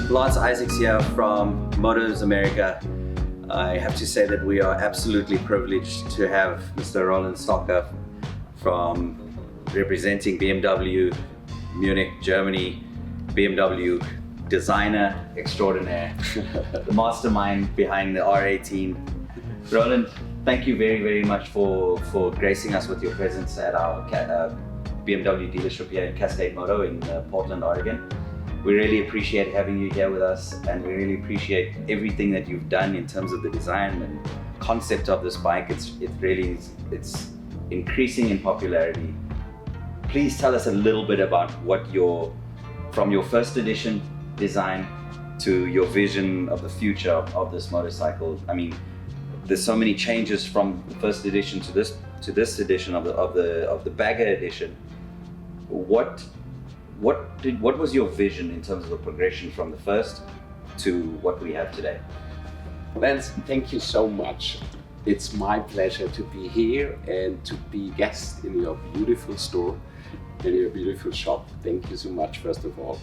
Lance Isaacs here from Motos America. I have to say that we are absolutely privileged to have Mr. Roland Stocker from representing BMW Munich, Germany, BMW designer extraordinaire, the mastermind behind the R18. Roland, thank you very, very much for gracing us with your presence at our BMW dealership here in Cascade Moto in Portland, Oregon. We really appreciate having you here with us, and we really appreciate everything that you've done in terms of the design and concept of this bike. It's increasing in popularity. Please tell us a little bit about from your first edition design to your vision of the future of this motorcycle. I mean, there's so many changes from the first edition to this edition of the bagger edition. What was your vision in terms of the progression from the first to what we have today? Lance, thank you so much. It's my pleasure to be here and to be guest in your beautiful store, in your beautiful shop. Thank you so much, first of all.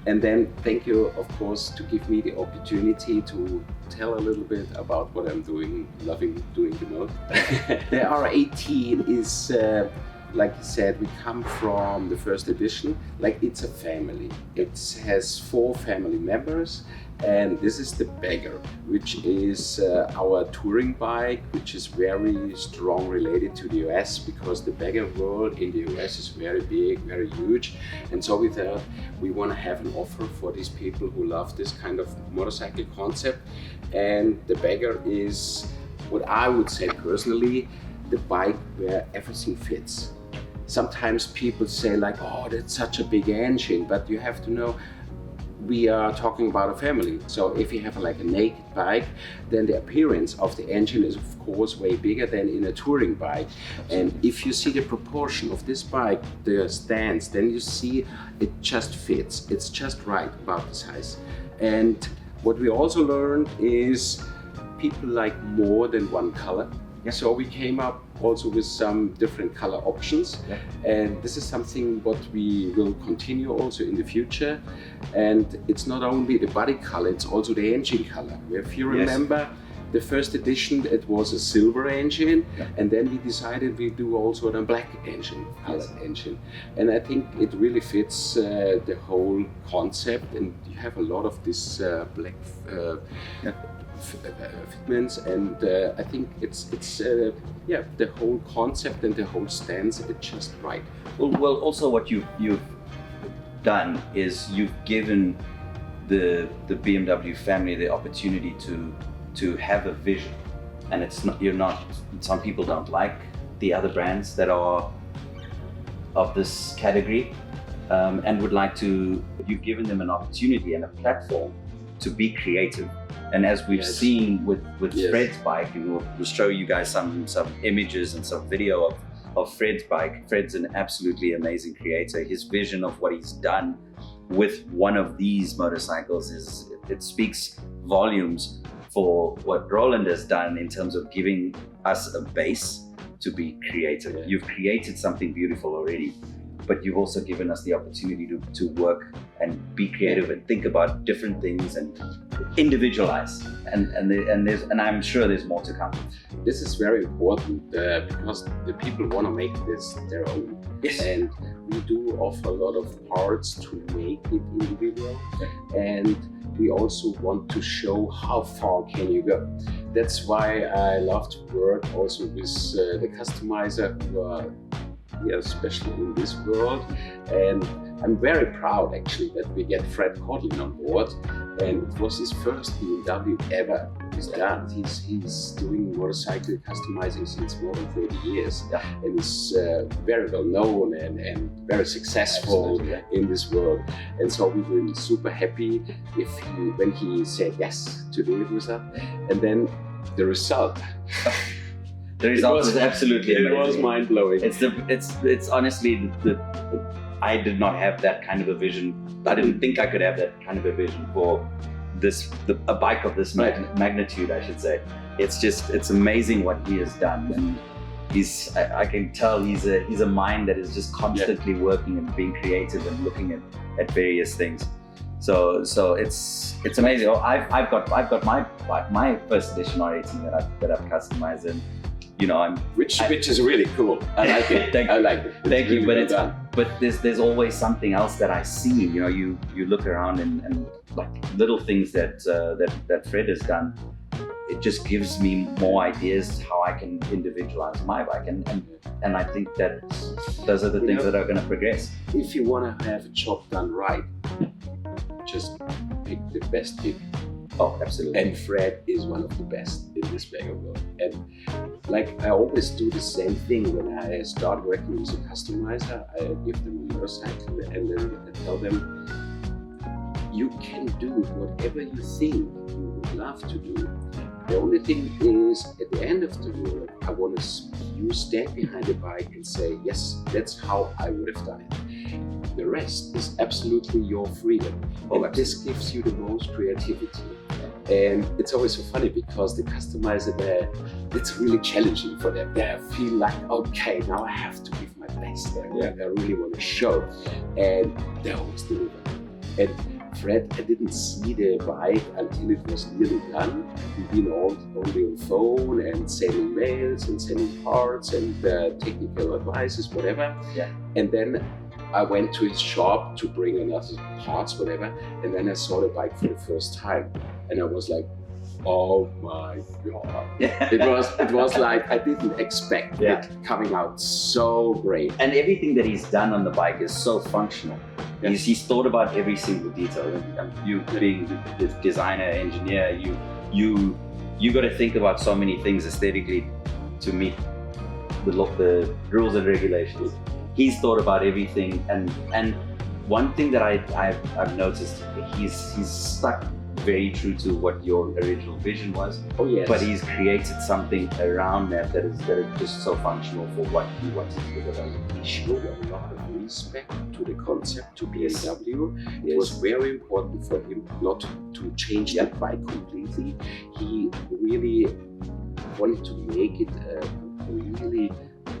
And then thank you, of course, to give me the opportunity to tell a little bit about what I'm doing, loving doing the most. The R18 is, like you said, we come from the first edition, like it's a family. It has 4 family members, and this is the bagger, which is our touring bike, which is very strong related to the US, because the bagger world in the US is very big, very huge. And so we thought we want to have an offer for these people who love this kind of motorcycle concept. And the bagger is what I would say personally, the bike where everything fits. Sometimes people say like, oh, that's such a big engine, but you have to know we are talking about a family. So if you have like a naked bike, then the appearance of the engine is of course way bigger than in a touring bike. And if you see the proportion of this bike, the stance, then you see it just fits. It's just right about the size. And what we also learned is people like more than one color. Yeah. So we came up also with some different color options, yeah. And this is something what we will continue also in the future. And it's not only the body color, it's also the engine color. If you remember, yes. The first edition, it was a silver engine, yeah. And then we decided we do also a black engine, colored engine. And I think it really fits the whole concept, and you have a lot of this black fitments, and I think it's the whole concept and the whole stance, it's just right. Well, also what you've done is you've given the BMW family the opportunity to have a vision, and some people don't like the other brands that are of this category, and would like to. You've given them an opportunity and a platform to be creative. And as we've seen with yes. Fred's bike, and we'll show you guys some images and some video of Fred's bike. Fred's an absolutely amazing creator. His vision of what he's done with one of these motorcycles it speaks volumes for what Roland has done in terms of giving us a base to be creative. Yeah. You've created something beautiful already, but you've also given us the opportunity to work and be creative and think about different things and individualize. And I'm sure there's more to come. This is very important because the people want to make this their own. Yes. And we do offer a lot of parts to make it individual. Yeah. And we also want to show how far can you go. That's why I love to work also with the customizer who are especially in this world, and I'm very proud actually that we get Fred Codlin on board, and it was his first BMW ever he's done. He's doing motorcycle customizing since more than 30 years, yeah. And is very well known and very successful in this world. And so we were super happy when he said yes to do it with us, and then the result. The result was absolutely amazing. It was mind-blowing. It's honestly I did not have that kind of a vision. I didn't think I could have that kind of a vision for a bike of this magnitude, I should say. It's amazing what he has done, and I can tell he's a mind that is just constantly working and being creative and looking at various things. So it's amazing. Oh, I've got my first edition R18 that I've customized, and you know which is really cool. I like it. I like it. Thank you. Really But there's always something else that I see. You know, you look around and like little things that Fred has done. It just gives me more ideas how I can individualize my bike, and I think that those are the things that are going to progress. If you want to have a job done right, just pick the best people. Oh, absolutely. And Fred is one of the best in this mega world. And like I always do the same thing when I start working with a customizer. I give them a motorcycle and then I tell them, you can do whatever you think you would love to do. The only thing is, at the end of the work, I want you stand behind the bike and say, yes, that's how I would have done it. The rest is absolutely your freedom. And this gives you the most creativity. And it's always so funny because the customizer there, it's really challenging for them. They feel like, okay, now I have to give my best there. Yeah. I really want to show. And they always do that. And Fred, I didn't see the bike until it was nearly done. We've been only on phone and sending mails and sending parts and technical advices, whatever. Yeah. And then I went to his shop to bring another parts, whatever. And then I saw the bike for the first time. And I was like, oh my God. Yeah. It was like, I didn't expect it coming out so great. And everything that he's done on the bike is so functional. Yes. He's thought about every single detail. You being the designer, engineer, you got to think about so many things aesthetically to meet the rules and regulations. He's thought about everything, and one thing that I've noticed, he's stuck very true to what your original vision was. Oh yes. But he's created something around that is just so functional for what he wanted to deliver. He showed a lot of respect to the concept, to BMW. It was very important for him not to change the bike completely. He really wanted to make it a really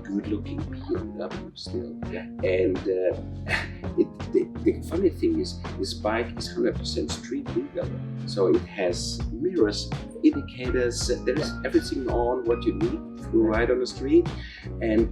good-looking BMW still. Yeah. And the funny thing is, this bike is 100% street legal. So it has mirrors, indicators, there is everything on what you need to ride on the street, and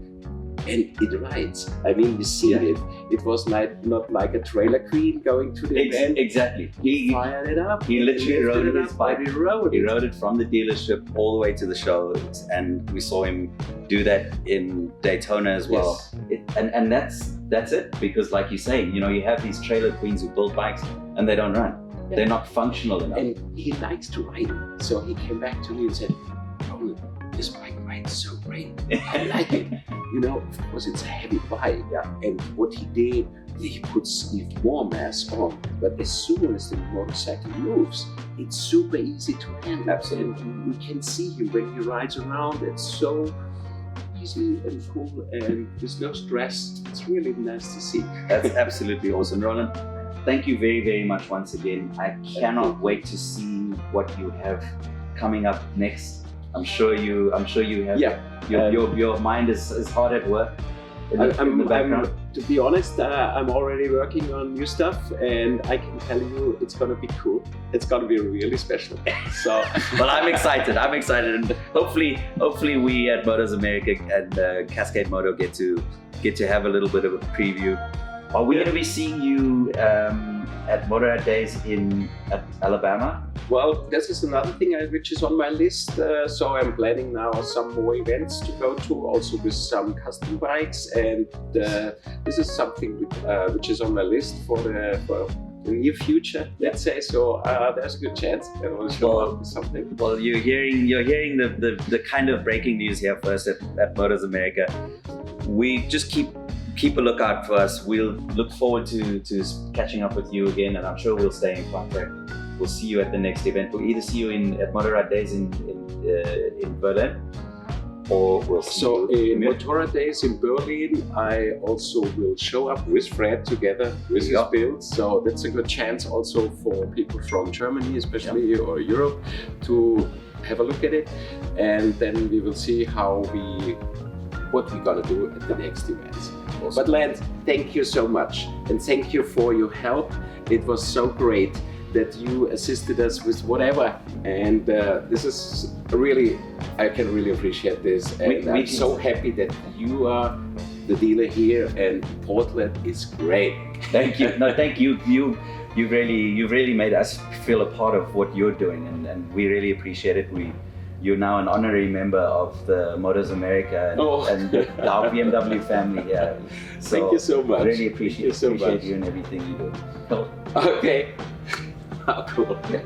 it rides. I mean, you see it. It was not like a trailer queen going to the event. Exactly. He fired it up. He literally rode his bike. He rode it from the dealership all the way to the show, and we saw him do that in Daytona as well. Yes. And that's it, because like you say, you know, you have these trailer queens who build bikes and they don't run. Yeah. They're not functional enough. And he likes to ride it. So he came back to me and said, Roland, this bike rides so great. I like it. You know, of course, it's a heavy bike. Yeah. And what he did, he puts even more mass on. But as soon as the motorcycle moves, it's super easy to handle. Absolutely. And you can see him when he rides around. It's so easy and cool, and there's no stress. It's really nice to see. That's absolutely awesome, Roland. Thank you very, very much once again. I cannot wait to see what you have coming up next. I'm sure you have. Yeah. Your mind is hard at work. In the background. To be honest, I'm already working on new stuff, and I can tell you it's gonna be cool. It's gonna be really special. So, well, I'm excited, and hopefully we at Motos America and Cascade Moto get to have a little bit of a preview. Are we going to be seeing you at Motorrad Days at Alabama? Well, this is another thing which is on my list. So I'm planning now some more events to go to, also with some custom bikes, and this is something which is on my list for the near future, let's say. So there's a good chance I will show up with something. Well, you're hearing the kind of breaking news here first at Motos America. We just keep a lookout for us. We'll look forward to catching up with you again, and I'm sure we'll stay in contact. We'll see you at the next event. We'll either see you at Motorrad Days in Berlin, or we'll see you in Motorrad Days in Berlin. I also will show up with Fred together with his build. So that's a good chance also for people from Germany, especially, or Europe, to have a look at it. And then we will see what we're gonna do at the next events. Awesome. But Lance, thank you so much, and thank you for your help It was so great that you assisted us with whatever, and this is really, I can really appreciate this, and I'm so happy that you are the dealer here, and Portland is great. Thank you. No, thank you. You've really made us feel a part of what you're doing, and we really appreciate it. You're now an honorary member of the Motos America and our BMW family here. So thank you so much. Really appreciate you and everything you do. Cool. Okay. How cool. Yeah.